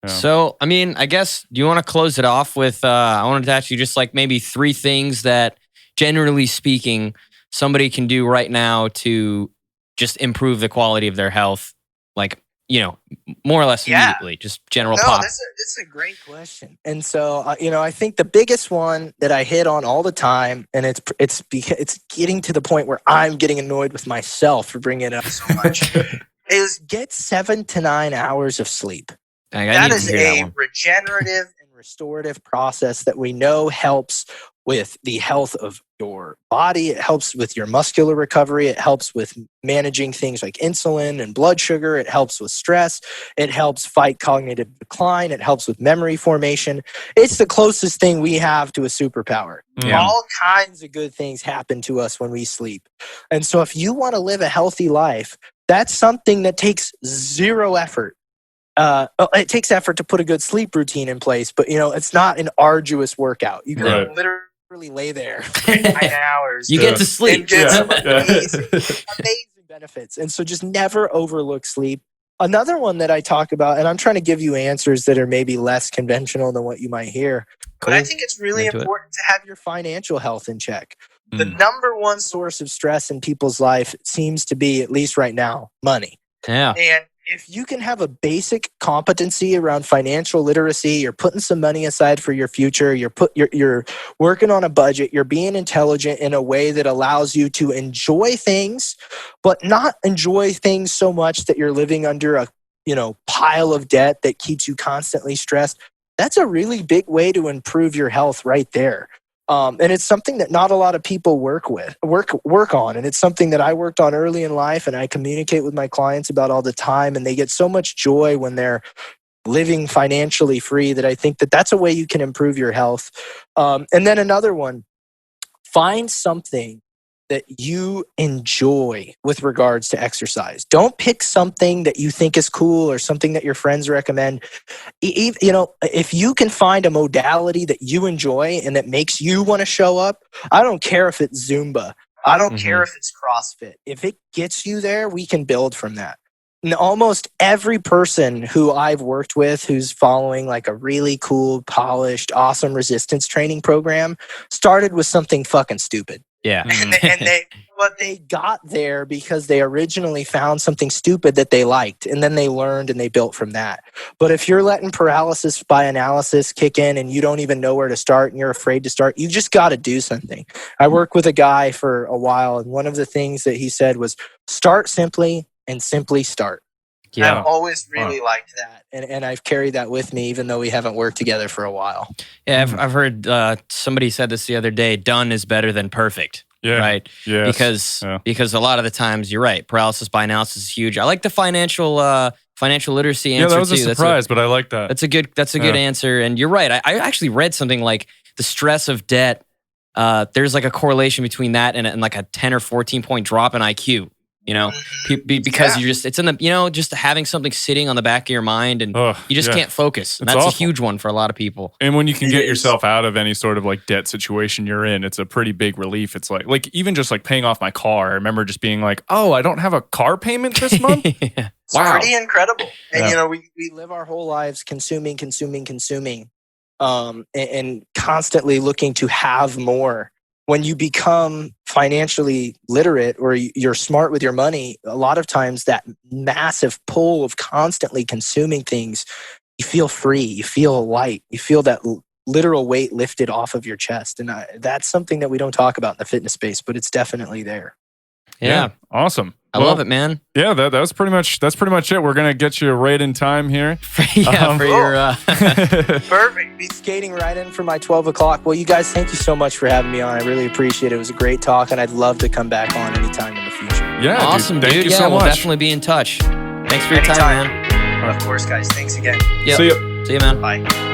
So, I mean, I guess, do you want to close it off with, I wanted to ask you just like maybe 3 things that, generally speaking, somebody can do right now to just improve the quality of their health, like more or less Yeah. immediately, just general No, pop. this is a great question. And so, I think the biggest one that I hit on all the time, and it's getting to the point where I'm getting annoyed with myself for bringing it up so much, is get 7 to 9 hours of sleep. I That need is to hear that a one. regenerative and restorative process that we know helps with the health of your body. It helps with your muscular recovery. It helps with managing things like insulin and blood sugar. It helps with stress. It helps fight cognitive decline. It helps with memory formation. It's the closest thing we have to a superpower. Yeah. All kinds of good things happen to us when we sleep. And so if you want to live a healthy life, that's something that takes zero effort. It takes effort to put a good sleep routine in place, but it's not an arduous workout. You can literally lay there for 9 hours. You get to sleep. And get some amazing benefits. And so just never overlook sleep. Another one that I talk about, and I'm trying to give you answers that are maybe less conventional than what you might hear, but I think it's really important to have your financial health in check. The number one source of stress in people's life seems to be, at least right now, money. Yeah. And if you can have a basic competency around financial literacy, you're putting some money aside for your future, you're working on a budget, you're being intelligent in a way that allows you to enjoy things, but not enjoy things so much that you're living under a pile of debt that keeps you constantly stressed. That's a really big way to improve your health right there. And it's something that not a lot of people work on. And it's something that I worked on early in life, and I communicate with my clients about all the time. And they get so much joy when they're living financially free that I think that that's a way you can improve your health. And then another one, find something that you enjoy with regards to exercise. Don't pick something that you think is cool or something that your friends recommend. If you can find a modality that you enjoy and that makes you want to show up, I don't care if it's Zumba. I don't care if it's CrossFit. If it gets you there, we can build from that. And almost every person who I've worked with who's following like a really cool, polished, awesome resistance training program started with something fucking stupid. Yeah. But they got there because they originally found something stupid that they liked, and then they learned and they built from that. But if you're letting paralysis by analysis kick in and you don't even know where to start and you're afraid to start, you just got to do something. I worked with a guy for a while, and one of the things that he said was start simply and simply start. Yeah. I've always really liked that. And I've carried that with me, even though we haven't worked together for a while. Yeah, I've heard somebody said this the other day, done is better than perfect. Yeah. Right? Yes. Because a lot of the times, you're right, paralysis by analysis is huge. I like the financial literacy answer too. Yeah, that was a surprise, but I like that. That's a good answer. And you're right. I actually read something like the stress of debt. There's like a correlation between that and like a 10 or 14 point drop in IQ. Because you're just, it's in the, just having something sitting on the back of your mind and you just can't focus. And that's awful. A huge one for a lot of people. And when you can get yourself out of any sort of like debt situation you're in, it's a pretty big relief. It's like even just like paying off my car. I remember just being like, oh, I don't have a car payment this month. Yeah. Wow. It's pretty incredible. And we live our whole lives consuming, and constantly looking to have more. When you become financially literate or you're smart with your money, a lot of times that massive pull of constantly consuming things, you feel free, you feel light, you feel that literal weight lifted off of your chest. And that's something that we don't talk about in the fitness space, but it's definitely there. Yeah. Awesome. I love it, man. Yeah, that's pretty much it. We're gonna get you right in time here. Perfect. Be skating right in for my 12 o'clock. Well, you guys, thank you so much for having me on. I really appreciate it. It was a great talk, and I'd love to come back on anytime in the future. Yeah, awesome, dude. Thank you so much. We'll definitely be in touch. Thanks for your time, man. Of course, guys. Thanks again. Yep. See you, man. Bye.